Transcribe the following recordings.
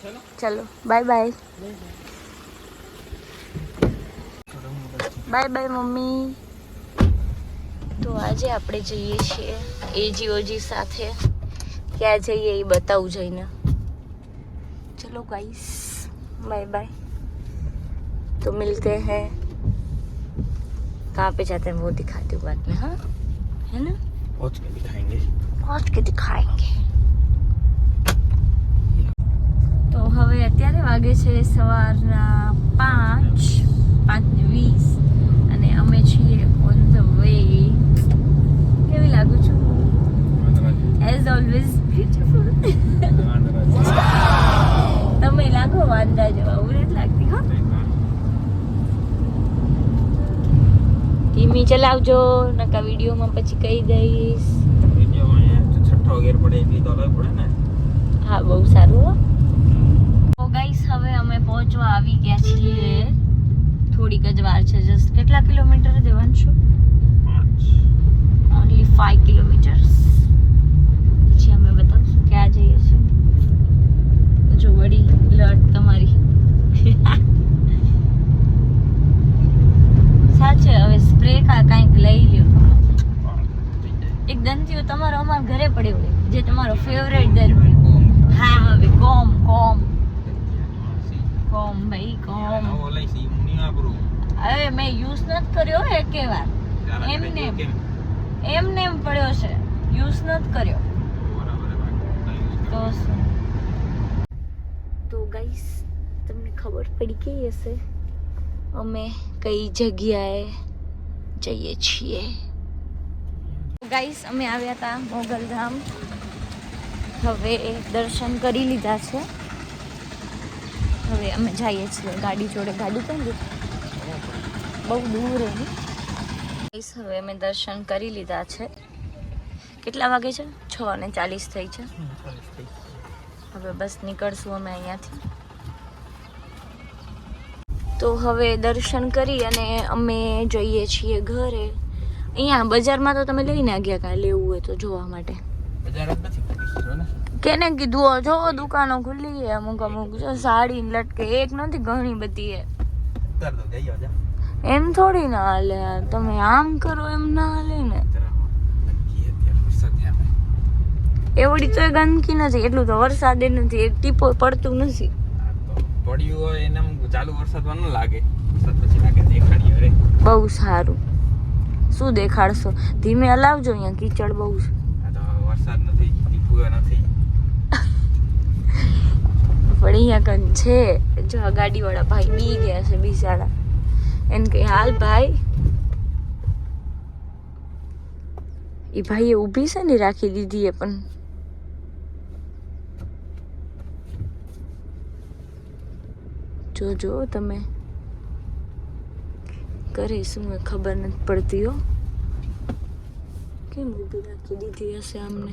ચલો bye bye. Bye bye mummy. તો આજે આપણે જઈએ છીએ એજીઓજી સાથે. ક્યાં જઈએ એ બતાવું જઈને. चलो गाइस बाय बाय. तो मिलते हैं. कहाँ पे जाते हैं वो दिखाती हूँ बाद में. हाँ है ना, पहुँच के दिखाएंगे. તો હવે અત્યારે વાગે છે સવારના 5:20 અને અમે છીએ ઓન ધ વે. કેવી લાગુ છું? As always beautiful. તમે લાગો વાંદરા જેવા. એવું નથી લાગતી? હા, ધીમી ચલાવજો નકા વિડીયોમાં પછી કહી દઈશ. વિડીયોમાં છઠ્ઠો ગેર પડે એટલી તો અલગ પડે ને. હા, બહુ સારું. હો તો ગાઈસ હવે અમે પહોંચવા આવી ગયા છીએ. થોડીક જ વાર છે. જસ્ટ કેટલા કિલોમીટર દેવાંશુ? 5. Only 5 kilometres. પછી અમે બતાવશું ક્યાં જઈએ છીએ. જો વડી લટ તમારી. સાચે હવે સ્પ્રે કાંઈક લઈ લ્યો. એક દંતીઓ તમારો અમારા ઘરે પડ્યો હોય જે તમારો ફેવરેટ દંતી. હા હવે કોમ ભાઈ કોમ. હવે મેં યુઝ નથી કર્યો એકે વાર. એમને એમ પડ્યો છે, યુઝ નથી કર્યો. તો શું? તો ગાઈસ તમને ખબર પડી ગઈ હશે અમે કઈ જગ્યાએ જઈએ છીએ. ગાઈસ અમે આવ્યા હતા મોગલધામ. હવે દર્શન કરી લીધા છે. હવે અમે જઈએ છીએ ગાડી જોડે. ગાડી કેમ બહુ દૂર એની. ગાઈસ હવે અમે દર્શન કરી લીધા છે. કેટલા વાગે છે? 6:40 થઈ છે. હવે બસ નીકળશું અમે અહીંયાથી. તો હવે દર્શન કરી અને અમે જઈએ છીએ ઘરે. અહીંયા બજારમાં તો તમે લઈને ગયા કાંઈ લેવું હોય તો જોવા માટે. કેને કીધું? જો દુકાનો ખુલ્લી છે અમુક જો સાડી લટકે એક નથી ઘણી બધી છે. એમ થોડી ના હાલે. તમે આમ કરો એમ ના હાલે ને. એવડી તો ગંદકી નથી. એટલું તો વરસાદ નથી. એક ટીપો પડતું નથી. પડ્યું હોય એને ચાલુ વરસાદમાં ન લાગે. વરસાદ પછી લાગે દેખાડીએ. અરે બહુ સારું. શું દેખાડશો? ધીમે હલાવજો. અહીંયા કીચડ બહુ છે. વરસાદ નથી, ટીપું નથી. પણ અહીંયા કન છે. જો આ ગાડીવાળા ભાઈ બી ગયા છે બિચારા. એને કઈ હાલ ભાઈ. એ ભાઈએ ઊભી છે ને રાખી દીધી એ પણ. જોજો તમે કરે શું ખબર નથી પડતી. હો કેમ ઊભી રાખી દીધી હશે અમને.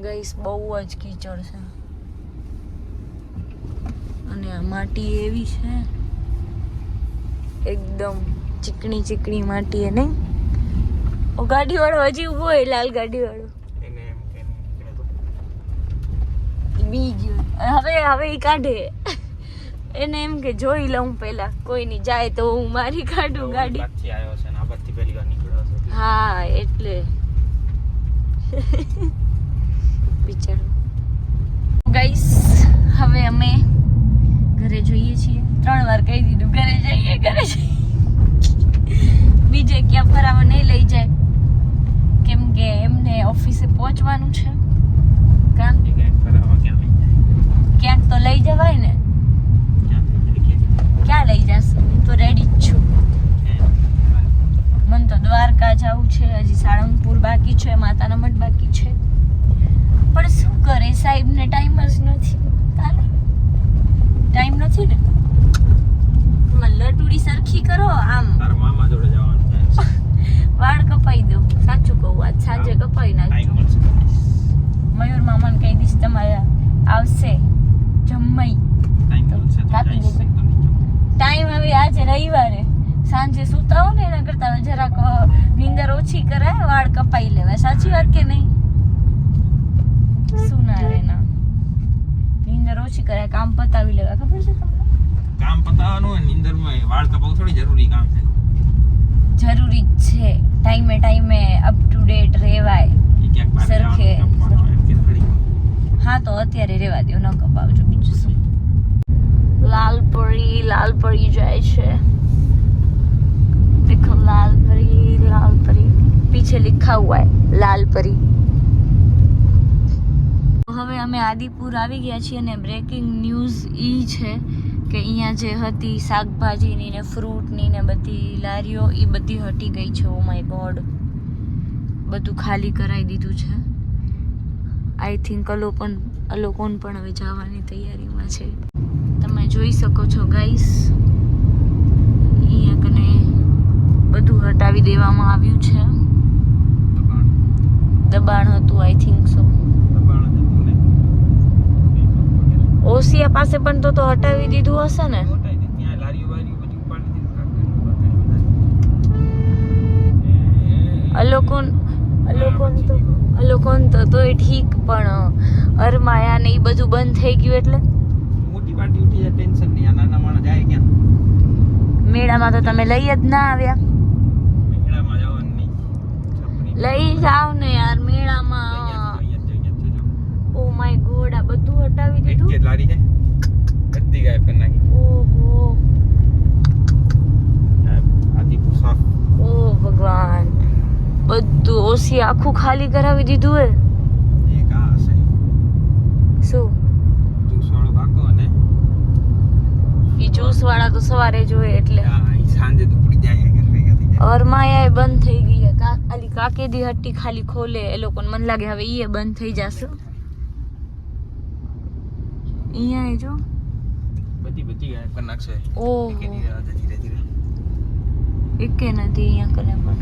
ગાઈસ બહુ જ કીચડ છે અને આ માટી એવી છે એકદમ ચીકણી માટી. એ નહીં ઓ ગાડી વાળો હજી ઉભો હોય. લાલ ગાડી વાળો બી ગયો. હવે ઈ કાઢે. એને એમ કે જોઈ લઉં પેલા કોઈની જાય તો હું મારી કાઢું ગાડી. હા એટલે બિચારો. ગાઈસ હવે અમે ઘરે જોઈએ છીએ. 3 વાર કહી દીધું ઘરે જઈએ. બીજે ક્યાં ફરાવા નહીં લઈ જાય કેમ કે એમને ઓફિસે પહોંચવાનું છે. ક્યાંક તો લઈ જવાય ને. ક્યાં લઈ જશે? હું તો રેડી જ છું. મને તો દ્વારકા જવું છે. હજી સાળંગપુર બાકી છે. માતાના મઢ બાકી છે. પણ શું કરે સાહેબને ટાઈમ જ નથી. ટાઈમ નથી ને. લટુડી સરખી કરો. આમ મામા જોડે જવાનું. વાળ કપાઈ દો. સાચું કહું આજ સાંજે કપાઈ નાખજો. મયુર મામાને કહી દઈશ તમારે આવશે જમ્મઈ કાપી દેજો. ટાઈમ હવે આજે રવિવારે સાંજે સુતા હો ને એના કરતા જરાક નીંદર ઓછી કરાય વાળ કપાઈ લેવાય. સાચી વાત કે નહીં? શું ના રે ના. ઓછી કરાય, કામ પતાવી લેવા. ખબર છે તમને? કામ પતાવવાનું હોય નીંદરમાં વાળ કપાવવું થોડી જરૂરી કામ છે. જરૂરી જ છે. ટાઈમે ટાઈમે અપ ટુ ડેટ રહેવાય. એ ક્યાંક બહાર સરખે. જવાનું કપાવવાનું હોય કે થોડી. હા તો અત્યારે રહેવા દો, ન કપાવજો. બીજું શું. લાલપરી જાય છે. देखो लालपरी पीछे लिखा हुआ है लालपरी. હવે અમે આદિપુર આવી ગયા છીએ અને બ્રેકિંગ ન્યૂઝ ઈ છે કે અહીંયા જે હતી શાકભાજીની ને ફ્રૂટની ને બધી લારીઓ એ બધી હટી ગઈ છે. ઓ માય ગોડ, બધું ખાલી કરાવી દીધું છે. આઈ થિંક લોકોને પણ હવે જવાની તૈયારીમાં છે. તમે જોઈ શકો છો ગાઈસ, અહીંયા કને બધું હટાવી દેવામાં આવ્યું છે. દબાણ હતું આઈ થિંક સો. ઓસિયા પાસે પણ તો હટાવી દીધું હશે ને. અલોકોન તો તોય ઠીક, પણ અરમાયા ને એ બધું બંધ થઈ ગયું એટલે મોટી પાર્ટી ઉઠી જાય, ટેન્શન નહીં. આ નાના માણસ જાય ક્યાં? મેળામાં તો તમે લઈ જ ના આવ્યા. મેળામાં જવાનું નહીં. લઈ જાવ ને યાર મેળામાં. ઓ માય ગોડ, આ બધું હટાવી દીધું. એક લારી છે, બધી ગાયબ કરી નાખી. ઓહો, આદિપુર સાફ. ઓ ભગવાન, બધું ઓસી આખું ખાલી કરાવી દીધું હે. એક આ હશે શું જ્યુસ વાળો કાકો, અને ઈ જ્યુસ વાળા તો સવારે જોયે એટલે સાંજે તો પડી જાય ઘર ભેગા થઈ જાય. અરમાયા બંધ થઈ ગઈ હે. આલી કાકેદી હટ્ટી ખાલી ખોલે એ લોકોને. મને લાગે હવે ઈ બંધ થઈ જશે. અહીંયા જો બધી ગાયબ કરી નાખશે. ઓહો, ધીરે ધીરે એકે નથી અહીંયા કને પણ.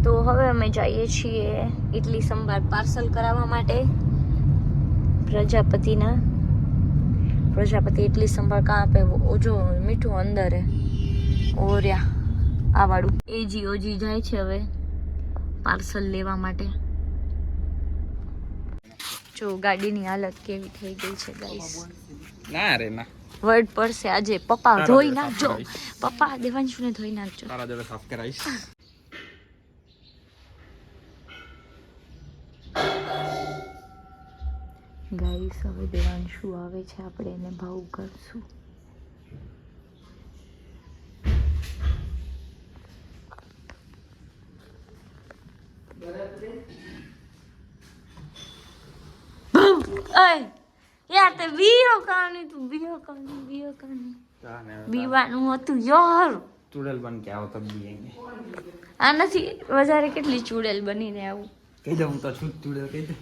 તો હવે અમે જઈએ છીએ ઇડલી સંભાર પાર્સલ કરાવવા માટે. પ્રજાપતિ ઇડલી સંભાર કાં આપે? ઓજો મીઠું અંદર હે. ઓર્યા આ વાળું ઓજી જાય છે હવે પાર્સલ લેવા માટે. જો ગાડીની હાલત કેવી થઈ ગઈ છે ગાઈસ. ના રે ના, વર્ડ પડશે આજે. પપ્પા ધોઈ નાખજો. પપ્પા દેવાંશુને ધોઈ નાખજો. તારા જોડે સાફ કરાવીશ. ગાઈસ હવે દેવાંશુ આવે છે, આપણે એને ભાવ કરશું. યાર તે બીયો કાની તું બીયો કાની બીવાનું હતું યાર. ચૂડેલ બન કે આવો તબ બીએંગે. આ નથી વધારે કેટલી ચૂડેલ બનીને આવું. કહી દઉં તો છું ચૂડેલ કહી દે.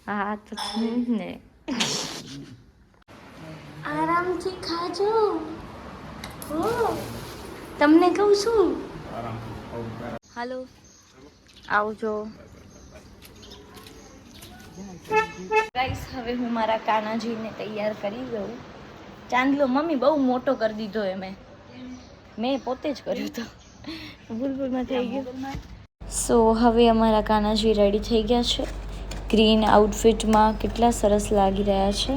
હા તો છે ને. આરામથી ખાજો. હો તમને કહું છું. હાલો આવજો ગાઈસ. હવે હું મારા કાનાજીને તૈયાર કરી દઉં. ચાંદલો મમ્મી બહુ મોટો કરી દીધો એ મેં પોતે જ કર્યો હતો. ભૂલમાં થઈ ગયું. સો હવે અમારા કાનાજી રેડી થઈ ગયા છે. ગ્રીન આઉટફિટમાં કેટલા સરસ લાગી રહ્યા છે.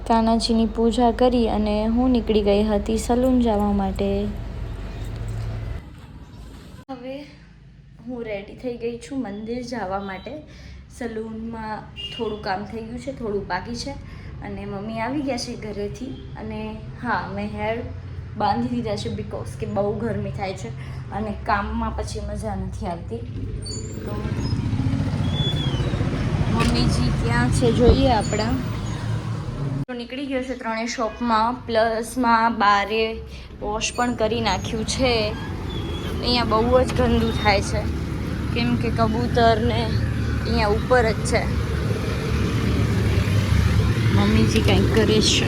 કાનાજીની પૂજા કરી અને હું નીકળી ગઈ હતી સલૂન જવા માટે. હવે હું રેડી થઈ ગઈ છું મંદિર જવા માટે. સલૂનમાં થોડું કામ થઈ ગયું છે, થોડું બાકી છે. અને મમ્મી આવી ગયા છે ઘરેથી. અને હા, મેં હેર બાંધી દીધા છે બિકોઝ કે બહુ ગરમી થાય છે અને કામમાં પછી મજા નથી આવતી. તો મમ્મીજી ક્યાં છે જોઈએ આપણા. નીકળી ગયો છે 3 શોપમાં, પ્લસમાં બારે વોશ પણ કરી નાખ્યું છે. અહીંયા બહુ જ ગંદુ થાય છે કેમ કે કબૂતર ને અહીંયા ઉપર જ છે. મમ્મીજી કંઈક કરે છે.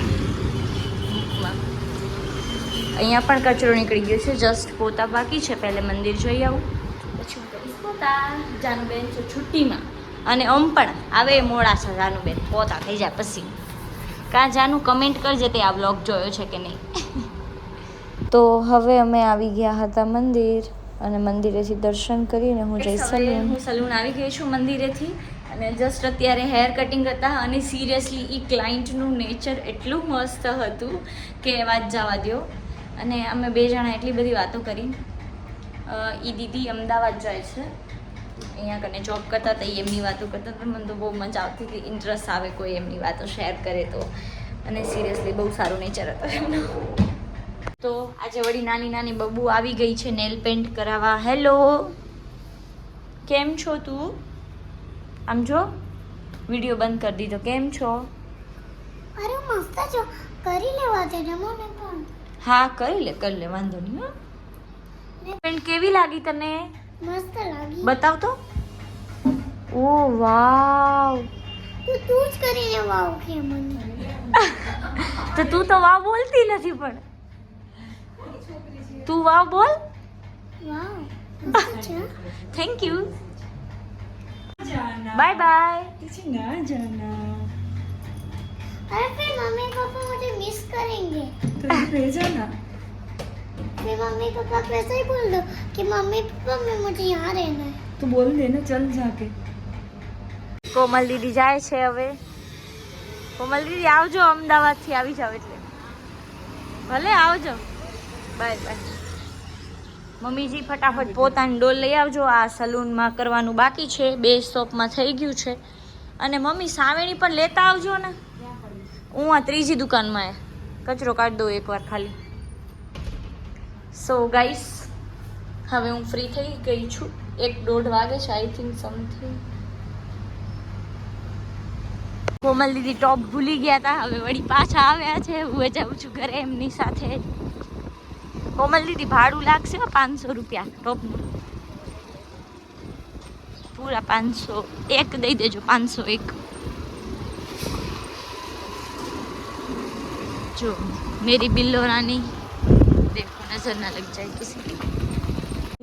અહીંયા પણ કચરો નીકળી ગયો છે. જસ્ટ પોતા બાકી છે. પહેલે મંદિર જોઈ આવું પછી હું કરીશ પોતા. જાનુબેન છે છુટ્ટીમાં અને ઓમ પણ આવે મોડા છે. જાનુબેન પોતા થઈ જાય પછી. કાં જાનું કમેન્ટ કરજે તે આ બ્લોગ જોયો છે કે નહીં. તો હવે અમે આવી ગયા હતા મંદિર અને મંદિરેથી દર્શન કરીને હું જઈશ સલૂન. હું સલૂન આવી ગઈ છું મંદિરેથી અને જસ્ટ અત્યારે હેર કટિંગ હતા અને સિરિયસલી એ ક્લાયન્ટનું નેચર એટલું મસ્ત હતું કે વાત જવા દો. અને અમે બે જણા એટલી બધી વાતો કરી. એ દીદી અમદાવાદ જાય છે, અહીંયા કને જોબ કરતા હતા, એમની વાતો કરતા હતા. મને તો બહુ મજા આવતી હતી, ઇન્ટરેસ્ટ આવે કોઈ એમની વાતો શેર કરે તો. અને સિરિયસલી બહુ સારું નેચર હતું એમનું. તો આજે વળી નાની નાની બબુ આવી ગઈ છે નેલ પેન્ટ કરાવવા. હેલો, કેમ છો તું? આમ જો, વિડીયો બંધ કરી દીધો. કેમ છો? અરે મસ્ત છો, કરી લેવા છે જમો ને પણ. હા કરી લે વાંધો નહીં. હા પેન્ટ કેવી લાગી તને? મસ્ત લાગી. બતાવ તો. ઓ વાવ, તું જ કરીને વાવ કે મને. તો તું તો વાવ બોલતી નથી, પણ તું વાવ બોલ. વાવ મસ્ત છે. Thank you, bye bye. ना जाना. अरे फिर मम्मी पापा मुझे मिस करेंगे तो ले जाना. फिर मम्मी पापा को ऐसा ही बोल दो कि मम्मी पापा मैं मुझे यहाँ रहना है. तो बोल देना चल जाके. કોમલ દીદી જાય છે હવે. કોમલ દીદી આવજો, અમદાવાદથી આવી જાવ એટલે. ભલે આવજો. Bye bye. મમ્મીજી ફટાફટ પોતાની ડોલ લઈ આવજો. આ સલૂનમાં કરવાનું બાકી છે, 2 સ્ટોપમાં થઈ ગયું છે. અને મમ્મી સાવેણી પણ લેતા આવજો ને. હું આ 3જી દુકાનમાં કચરો કાઢી દઉં એકવાર ખાલી. સો ગાઈસ, હવે હું ફ્રી થઈ ગઈ છું. 1-1:30 વાગે છે આઈ થિંક સમથિંગ. કોમલ દીદી ટોપ ભૂલી ગયા હતા, હવે વળી પાછા આવ્યા છે. હું જાઉં છું ઘરે એમની સાથે. કોમલ દીદી ભાડું લાગશે 500 રૂપિયા ટોપનું, પૂરા 500. એક દઈ દેજો, 501. જો મેરી બિલ્લો રાની, દેખો નજર ના લગ જાય કિસી की.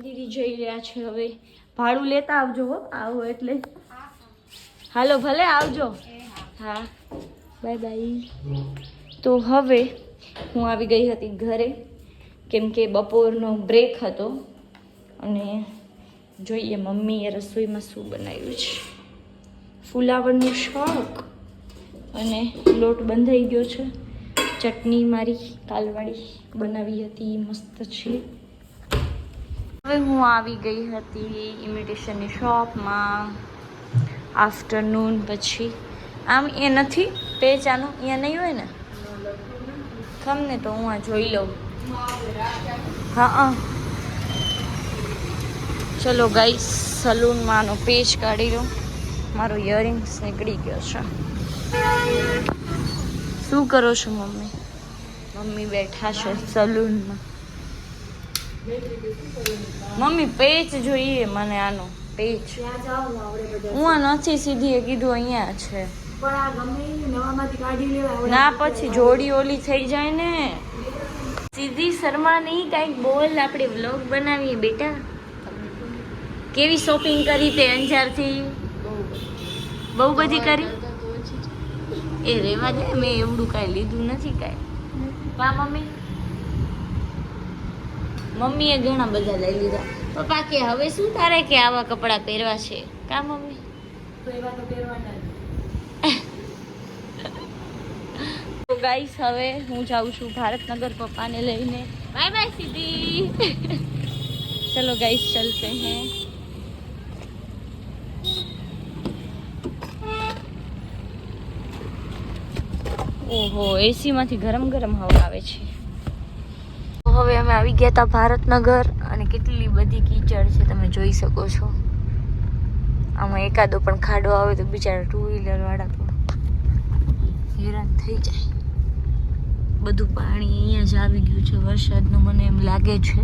દીદી જઈ રહ્યા છે હવે. ભાડું લેતા આવજો હો, આવો એટલે. હાલો ભલે આવજો. હા બાય બાય. તો હવે હું આવી ગઈ હતી ઘરે, કેમ કે બપોરનો બ્રેક હતો. અને જોઈએ મમ્મીએ રસોઈમાં શું બનાવ્યું છે. ફુલાવરનું શાક અને લોટ બંધાઈ ગયો છે. ચટણી મારી કાલવાળી બનાવી હતી, મસ્ત છે. હવે હું આવી ગઈ હતી ઇમિટેશનની શોપમાં આફ્ટરનૂન પછી. આમ એ નથી પેચ આનો, અહીંયા નહીં હોય ને. ખમને તો હું આ જોઈ લઉં. હા ચલો ગાઈસ, સલૂનમાંનો પેચ કાઢી લો. મારો ઇયરિંગ્સ નીકળી ગયો છે. શું કરો છો મમ્મી? મમ્મી બેઠા છે સલૂનમાં. મમ્મી પેચ જોઈએ મને, આનો પેચ. હું આ નથી સીધી એ કીધું અહીંયા છે. પણ આ ગમે નવામાંથી કાઢી લેવા. ના પછી જોડી ઓલી થઈ જાય ને. સીધી શર્મા નહીં, કાંઈક બોલ. આપણે વ્લોગ બનાવીએ બેટા. કેવી શોપિંગ કરી તે અંજારથી? બહુ બધી કરી. એ રેવા દે, મેં એવડું કાંઈ લીધું નથી કાંઈ. કા મમ્મી? મમ્મીએ ઘણા બધા લઈ લીધા. પપ્પા કે હવે શું તારે કે આવા કપડાં પહેરવા છે? કા મમ્મી? તો એવા તો પહેરવાના. તો ગાઈસ, હવે હું જાઉં છું ભારતનગર પપ્પાને લઈને. બાય બાય સીધી. ચલો ગાઈસ ચલતે हैं. ઓહો, એસીમાંથી ગરમ ગરમ હવા આવે છે. હવે અમે આવી ગયા હતા ભારતનગર અને કેટલી બધી કીચડ છે તમે જોઈ શકો છો. આમાં એકાદો પણ ખાડો આવે તો બિચારા 2-વ્હીલર વાળા તો હેરાન થઈ જાય. બધું પાણી અહીંયા જ આવી ગયું છે વરસાદનું, મને એમ લાગે છે.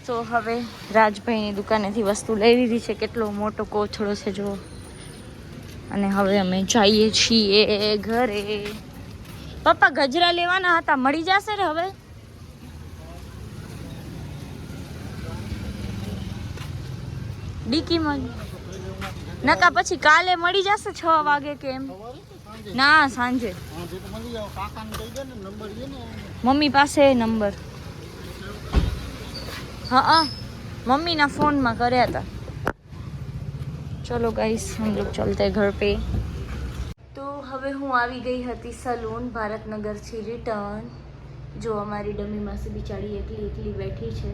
તો હવે રાજભાઈની દુકાનેથી વસ્તુ લઈ લીધી છે. કેટલો મોટો કોથળો છે જો. અને હવે અમે જઈએ છીએ ઘરે. પપ્પા ગજરા લેવાના હતા, મળી જશે ને હવે? ડીકીમાં નકા પછી કાલે મળી જશે 6 વાગે કેમ? ના સાંજે. મમ્મી પાસે નંબર. હા મમ્મીના ફોનમાં કર્યા હતા. ચલો ગાઈસ हम लोग चलते हैं घर पे. તો હવે હું આવી ગઈ હતી સલૂન ભારતનગરથી રિટર્ન. જો અમારી ડમી માસી બિચારી એકલી એકલી બેઠી છે.